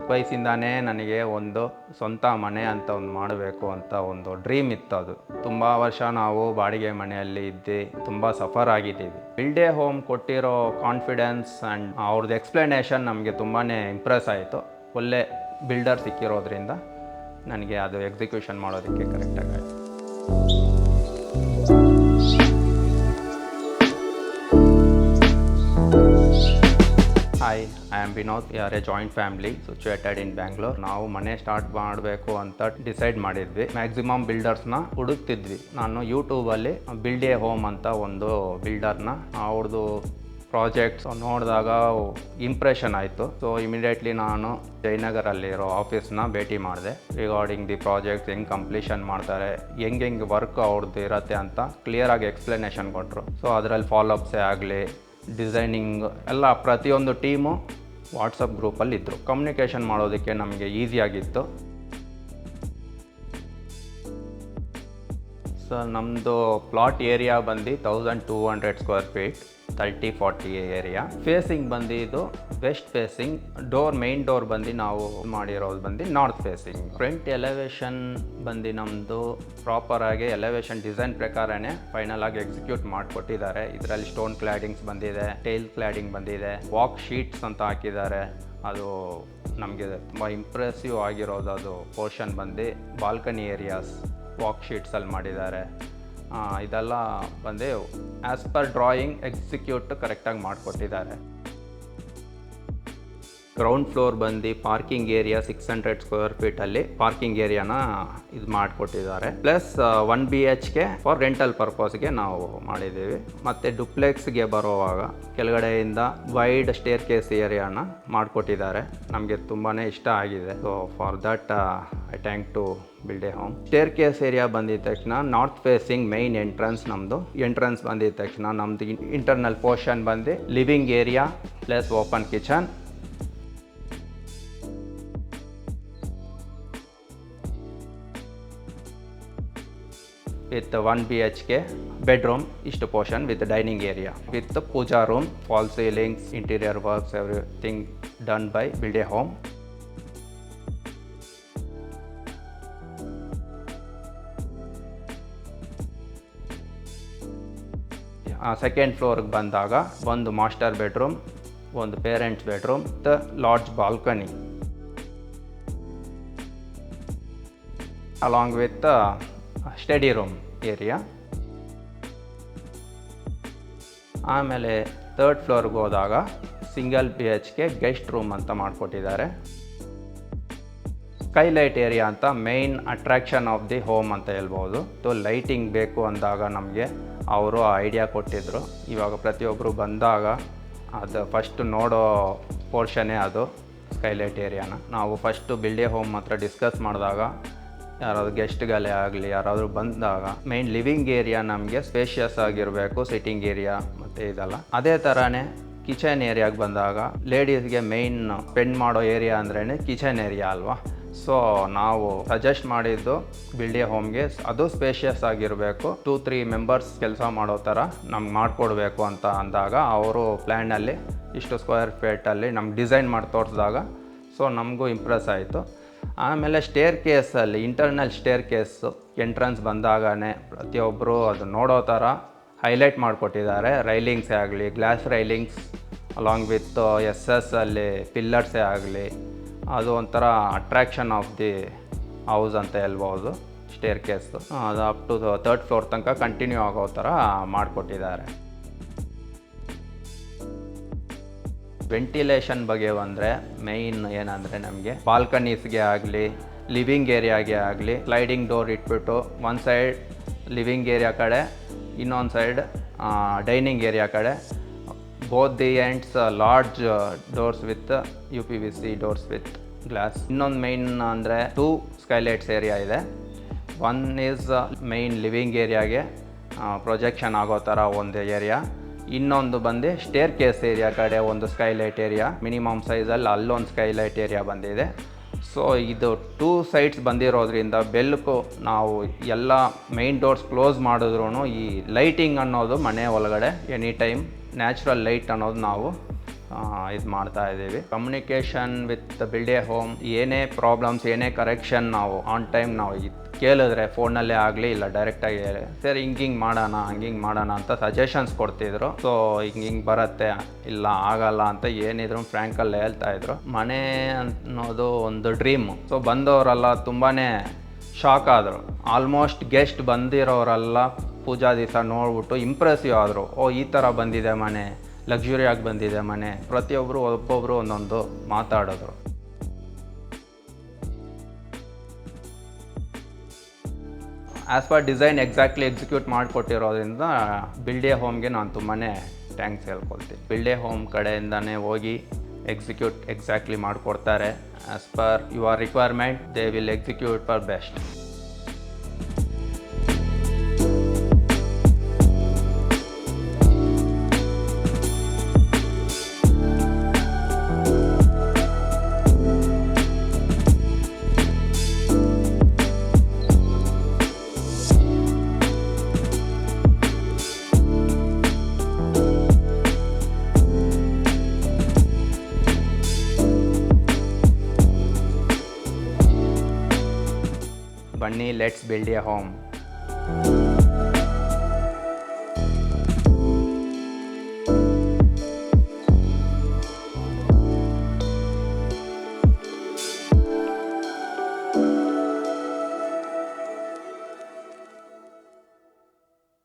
ವಯಸ್ಸಿಂದಾನೇ ನನಗೆ ಒಂದು ಸ್ವಂತ ಮನೆ ಅಂತ ಒಂದು ಮಾಡಬೇಕು ಅಂತ ಒಂದು ಡ್ರೀಮ್ ಇತ್ತು. ಅದು ತುಂಬ ವರ್ಷ ನಾವು ಬಾಡಿಗೆ ಮನೆಯಲ್ಲಿ ಇದ್ದು ತುಂಬ ಸಫರ್ ಆಗಿದ್ದೀವಿ. ಬಿಲ್ಡೆ ಹೋಮ್ ಕೊಟ್ಟಿರೋ ಕಾನ್ಫಿಡೆನ್ಸ್ ಆ್ಯಂಡ್ ಅವ್ರದ್ದು ಎಕ್ಸ್ಪ್ಲನೇಷನ್ ನಮಗೆ ತುಂಬಾ ಇಂಪ್ರೆಸ್ ಆಯಿತು. ಒಳ್ಳೆ ಬಿಲ್ಡರ್ ಸಿಕ್ಕಿರೋದ್ರಿಂದ ನನಗೆ ಅದು ಎಕ್ಸಿಕ್ಯೂಷನ್ ಮಾಡೋದಕ್ಕೆ ಕರೆಕ್ಟಾಗಿ ಆಯಿತು. Hi, I am Vinod. We are a joint family situated in Bangalore. ನಾವು ಮನೆ ಸ್ಟಾರ್ಟ್ ಮಾಡಬೇಕು ಅಂತ ಡಿಸೈಡ್ ಮಾಡಿದ್ವಿ. ಮ್ಯಾಕ್ಸಿಮಮ್ ಬಿಲ್ಡರ್ಸ್ನ ಹುಡುಕ್ತಿದ್ವಿ. ನಾನು ಯೂಟ್ಯೂಬಲ್ಲಿ ಬಿಲ್ಡೆ ಹೋಮ್ ಅಂತ ಒಂದು ಬಿಲ್ಡರ್ನ ಅವ್ರದ್ದು ಪ್ರಾಜೆಕ್ಟ್ಸ್ ನೋಡಿದಾಗ ಇಂಪ್ರೆಷನ್ ಆಯಿತು. ಸೊ ಇಮಿಡಿಯೇಟ್ಲಿ ನಾನು ಜಯನಗರಲ್ಲಿರೋ ಆಫೀಸ್ನ ಭೇಟಿ ಮಾಡಿದೆ. ರಿಗಾರ್ಡಿಂಗ್ ದಿ ಪ್ರಾಜೆಕ್ಟ್ಸ್ ಹೆಂಗೆ ಕಂಪ್ಲೀಷನ್ ಮಾಡ್ತಾರೆ, ಹೆಂಗೆ ವರ್ಕ್ ಅವ್ರದ್ದು ಇರುತ್ತೆ ಅಂತ ಕ್ಲಿಯರಾಗಿ ಎಕ್ಸ್ಪ್ಲನೇಷನ್ ಕೊಟ್ಟರು. ಸೊ ಅದರಲ್ಲಿ ಫಾಲೋಅಪ್ಸೇ ಆಗಲಿ, ಡಿಸೈನಿಂಗ್ ಎಲ್ಲ ಪ್ರತಿಯೊಂದು ಟೀಮು ವಾಟ್ಸಪ್ ಗ್ರೂಪಲ್ಲಿ ಇದ್ದರು. ಕಮ್ಯುನಿಕೇಷನ್ ಮಾಡೋದಕ್ಕೆ ನಮಗೆ ಈಸಿಯಾಗಿತ್ತು. ಸೊ ನಮ್ಮದು ಪ್ಲಾಟ್ ಏರಿಯಾ ಬಂದು 1200 ಸ್ಕ್ವೇರ್ ಫೀಟ್, 30-40 ಏರಿಯಾ. ಫೇಸಿಂಗ್ ಬಂದಿದ್ದು ವೆಸ್ಟ್ ಫೇಸಿಂಗ್. ಮೇನ್ ಡೋರ್ ಬಂದು ನಾವು ಮಾಡಿರೋದು ಬಂದು ನಾರ್ತ್ ಫೇಸಿಂಗ್. ಫ್ರಂಟ್ ಎಲಿವೇಶನ್ ಬಂದು ನಮ್ಮದು ಪ್ರಾಪರಾಗಿ ಎಲಿವೇಶನ್ ಡಿಸೈನ್ ಪ್ರಕಾರನೇ ಫೈನಲ್ ಆಗಿ ಎಕ್ಸಿಕ್ಯೂಟ್ ಮಾಡಿಕೊಟ್ಟಿದ್ದಾರೆ. ಇದರಲ್ಲಿ ಸ್ಟೋನ್ ಕ್ಲಾಡಿಂಗ್ಸ್ ಬಂದಿದೆ, ಟೈಲ್ ಕ್ಲಾಡಿಂಗ್ ಬಂದಿದೆ, ವಾಕ್ ಶೀಟ್ಸ್ ಅಂತ ಹಾಕಿದ್ದಾರೆ. ಅದು ನಮಗೆ ತುಂಬ ಇಂಪ್ರೆಸಿವ್ ಆಗಿರೋದು. ಅದು ಪೋರ್ಷನ್ ಬಂದು ಬಾಲ್ಕನಿ ಏರಿಯಾಸ್ ವಾಕ್ ಶೀಟ್ಸಲ್ಲಿ ಮಾಡಿದ್ದಾರೆ. ಇದೆಲ್ಲ ಬಂದು ಆ್ಯಸ್ ಪರ್ ಡ್ರಾಯಿಂಗ್ ಎಕ್ಸಿಕ್ಯೂಟ್ ಕರೆಕ್ಟಾಗಿ ಮಾಡಿಕೊಟ್ಟಿದ್ದಾರೆ. ಗ್ರೌಂಡ್ ಫ್ಲೋರ್ ಬಂದು ಪಾರ್ಕಿಂಗ್ ಏರಿಯಾ 600 ಸ್ಕ್ವೇರ್ ಫೀಟಲ್ಲಿ ಪಾರ್ಕಿಂಗ್ ಏರಿಯಾನ ಇದು ಮಾಡಿಕೊಟ್ಟಿದ್ದಾರೆ. ಪ್ಲಸ್ 1 BHK ಫಾರ್ ರೆಂಟಲ್ ಪರ್ಪಸ್ಗೆ ನಾವು ಮಾಡಿದ್ದೀವಿ. ಮತ್ತು ಡುಪ್ಲೆಕ್ಸ್ಗೆ ಬರುವಾಗ ಕೆಳಗಡೆಯಿಂದ ವೈಡ್ ಸ್ಟೇರ್ ಕೇಸ್ ಏರಿಯಾನ ಮಾಡಿಕೊಟ್ಟಿದ್ದಾರೆ. ನಮಗೆ ತುಂಬಾ ಇಷ್ಟ ಆಗಿದೆ. So for that I thank to build a home. Staircase area ಬಂದಿದ ತಕ್ಷಣ ನಾರ್ತ್ ಫೇಸಿಂಗ್ ಮೈನ್ ಎಂಟ್ರೆನ್ಸ್ ನಮ್ಮದು. ಎಂಟ್ರೆನ್ಸ್ ಬಂದಿದ ತಕ್ಷಣ ನಮ್ಮದು ಇಂಟರ್ನಲ್ ಪೋರ್ಷನ್ ಬಂದು living area plus open kitchen. With 1 BHK bedroom, ಇಷ್ಟು portion with dining area with puja room, fall ceilings, interior works, everything done by build a home. Second ಫ್ಲೋರ್ಗೆ ಬಂದಾಗ ಒಂದು master bedroom, ಒಂದು parents bedroom, large balcony along with study room area. ಆಮೇಲೆ third ಫ್ಲೋರ್ಗೆ ಹೋದಾಗ single BHK guest room ಅಂತ ಮಾಡಿಕೊಟ್ಟಿದ್ದಾರೆ. Skylight area ಅಂತ main attraction of the home ಅಂತ ಹೇಳ್ಬೋದು. ಸೊ ಲೈಟಿಂಗ್ ಬೇಕು ಅಂದಾಗ ನಮಗೆ ಅವರು ಐಡಿಯಾ ಕೊಟ್ಟಿದ್ದರು. ಇವಾಗ ಪ್ರತಿಯೊಬ್ಬರು ಬಂದಾಗ ಅದು ಫಸ್ಟ್ ನೋಡೋ ಪೋರ್ಷನ್ನೇ ಅದು ಸ್ಕೈಲೈಟ್ ಏರಿಯಾನ. ನಾವು ಫಸ್ಟು ಬಿಲ್ಡೆ ಹೋಮ್ ಹತ್ರ ಡಿಸ್ಕಸ್ ಮಾಡಿದಾಗ ಯಾರಾದರೂ ಗೆಸ್ಟ್ಗಳೇ ಆಗಲಿ ಯಾರಾದರೂ ಬಂದಾಗ ಮೇನ್ ಲಿವಿಂಗ್ ಏರಿಯಾ ನಮಗೆ ಸ್ಪೇಷಿಯಸ್ ಆಗಿರಬೇಕು, ಸಿಟ್ಟಿಂಗ್ ಏರಿಯಾ ಮತ್ತು ಇದೆಲ್ಲ. ಅದೇ ಥರನೇ ಕಿಚನ್ ಏರಿಯಾಗೆ ಬಂದಾಗ ಲೇಡೀಸ್ಗೆ ಮೇಯ್ನ್ ಸ್ಪೆಂಡ್ ಮಾಡೋ ಏರಿಯಾ ಅಂದ್ರೇ ಕಿಚನ್ ಏರಿಯಾ ಅಲ್ವಾ. ಸೊ ನಾವು ಸಜೆಸ್ಟ್ ಮಾಡಿದ್ದು ಬಿಲ್ಡೆ ಹೋಮ್ಗೆ ಅದು ಸ್ಪೇಷಿಯಸ್ ಆಗಿರಬೇಕು, 2-3 ಮೆಂಬರ್ಸ್ ಕೆಲಸ ಮಾಡೋ ಥರ ನಮ್ಗೆ ಮಾಡಿಕೊಡ್ಬೇಕು ಅಂತ ಅಂದಾಗ ಅವರು ಪ್ಲ್ಯಾನಲ್ಲಿ ಇಷ್ಟು ಸ್ಕ್ವೇರ್ ಫೀಟಲ್ಲಿ ನಮ್ಗೆ ಡಿಸೈನ್ ಮಾಡಿ ತೋರಿಸಿದಾಗ ಸೊ ನಮಗೂ ಇಂಪ್ರೆಸ್ ಆಯಿತು. ಆಮೇಲೆ ಸ್ಟೇರ್ ಕೇಸಲ್ಲಿ ಇಂಟರ್ನಲ್ ಸ್ಟೇರ್ ಕೇಸು ಎಂಟ್ರೆನ್ಸ್ ಬಂದಾಗನೇ ಪ್ರತಿಯೊಬ್ಬರು ಅದು ನೋಡೋ ಥರ ಹೈಲೈಟ್ ಮಾಡಿಕೊಟ್ಟಿದ್ದಾರೆ. ರೈಲಿಂಗ್ಸೇ ಆಗಲಿ, glass railings along with SS ಅಲ್ಲಿ ಪಿಲ್ಲರ್ಸೇ ಆಗಲಿ, ಅದು ಒಂಥರ ಅಟ್ರಾಕ್ಷನ್ ಆಫ್ ದಿ ಹೌಸ್ ಅಂತ ಹೇಳ್ಬೋದು. ಸ್ಟೇರ್ ಕೇಸು ಅದು ಅಪ್ ಟು 3rd ಫ್ಲೋರ್ ತನಕ ಕಂಟಿನ್ಯೂ ಆಗೋ ಥರ ಮಾಡಿಕೊಟ್ಟಿದ್ದಾರೆ. ವೆಂಟಿಲೇಷನ್ ಬಗ್ಗೆ ಬಂದರೆ ಮೇಯ್ನ್ ಏನಂದರೆ ನಮಗೆ ಬಾಲ್ಕನೀಸ್ಗೆ ಆಗಲಿ, ಲಿವಿಂಗ್ ಏರಿಯಾಗೆ ಆಗಲಿ ಸ್ಲೈಡಿಂಗ್ ಡೋರ್ ಇಟ್ಬಿಟ್ಟು ಒಂದು ಸೈಡ್ ಲಿವಿಂಗ್ ಏರಿಯಾ ಕಡೆ, ಇನ್ನೊಂದು ಸೈಡ್ ಡೈನಿಂಗ್ ಏರಿಯಾ ಕಡೆ, both the ends large doors with UPVC doors with glass. ಇನ್ನೊಂದು ಮೇಯ್ನ್ ಅಂದರೆ 2 ಸ್ಕೈಲೈಟ್ಸ್ ಏರಿಯಾ ಇದೆ. ಒನ್ ಈಸ್ ಮೇಯ್ನ್ ಲಿವಿಂಗ್ ಏರಿಯಾಗೆ ಪ್ರೊಜೆಕ್ಷನ್ ಆಗೋ ಥರ ಒಂದು ಏರಿಯಾ, ಇನ್ನೊಂದು ಬಂದು ಸ್ಟೇರ್ ಕೇಸ್ ಏರಿಯಾ ಕಡೆ ಒಂದು ಸ್ಕೈಲೈಟ್ ಏರಿಯಾ, ಮಿನಿಮಮ್ ಸೈಜಲ್ಲಿ ಅಲ್ಲೊಂದು ಸ್ಕೈಲೈಟ್ ಏರಿಯಾ ಬಂದಿದೆ. ಸೊ ಇದು 2 ಸೈಡ್ಸ್ ಬಂದಿರೋದ್ರಿಂದ ಬೆಳಕು ನಾವು ಎಲ್ಲ ಮೇನ್ ಡೋರ್ಸ್ ಕ್ಲೋಸ್ ಮಾಡಿದ್ರೂ ಈ ಲೈಟಿಂಗ್ ಅನ್ನೋದು ಮನೆ ಒಳಗಡೆ ಎನಿ ಟೈಮ್ ನ್ಯಾಚುರಲ್ ಲೈಟ್ ಅನ್ನೋದು ನಾವು ಇದು ಮಾಡ್ತಾ ಇದ್ದೀವಿ. Communication with build a home, ಏನೇ ಪ್ರಾಬ್ಲಮ್ಸ್, ಏನೇ ಕರೆಕ್ಷನ್ ನಾವು ಆನ್ ಟೈಮ್ ನಾವು ಕೇಳಿದ್ರೆ ಫೋನಲ್ಲೇ ಆಗಲಿ ಇಲ್ಲ ಡೈರೆಕ್ಟಾಗಿ ಸರ್ ಹಿಂಗೆ ಮಾಡೋಣ ಅಂತ ಸಜೆಷನ್ಸ್ ಕೊಡ್ತಿದ್ರು. ಸೊ ಹಿಂಗೆ ಬರುತ್ತೆ, ಇಲ್ಲ ಆಗಲ್ಲ ಅಂತ ಏನಿದ್ರು ಫ್ರ್ಯಾಂಕಲ್ಲಿ ಹೇಳ್ತಾಯಿದ್ರು. ಮನೆ ಅನ್ನೋದು ಒಂದು ಡ್ರೀಮು. ಸೊ ಬಂದವರೆಲ್ಲ ತುಂಬಾ ಶಾಕ್ ಆದರು. ಆಲ್ಮೋಸ್ಟ್ ಗೆಸ್ಟ್ ಬಂದಿರೋರೆಲ್ಲ ಪೂಜಾ ದಿವಸ ನೋಡ್ಬಿಟ್ಟು ಇಂಪ್ರೆಸಿವ್ ಆದರು. ಈ ಥರ ಬಂದಿದೆ ಮನೆ, ಲಕ್ಸುರಿಯಾಗಿ ಬಂದಿದೆ ಮನೆ. ಪ್ರತಿಯೊಬ್ಬರು ಒಬ್ಬೊಬ್ಬರು ಒಂದೊಂದು ಮಾತಾಡಿದ್ರು. As per design exactly execute ಮಾಡಿಕೊಟ್ಟಿರೋದ್ರಿಂದ ಬಿಲ್ಡ್ ಎ ಹೋಮ್ಗೆ ನಾನು ತುಂಬಾ ಥ್ಯಾಂಕ್ಸ್ ಹೇಳ್ಕೊಳ್ತೀನಿ. ಬಿಲ್ಡ್ ಎ ಹೋಮ್ ಕಡೆಯಿಂದನೇ ಹೋಗಿ ಎಕ್ಸಾಕ್ಟ್ಲಿ ಮಾಡಿಕೊಡ್ತಾರೆ. As per your requirement they will execute for best. ಬನ್ನಿ, ಲೆಟ್ಸ್ ಬಿಲ್ಡ್ ಎ ಹೋಮ್.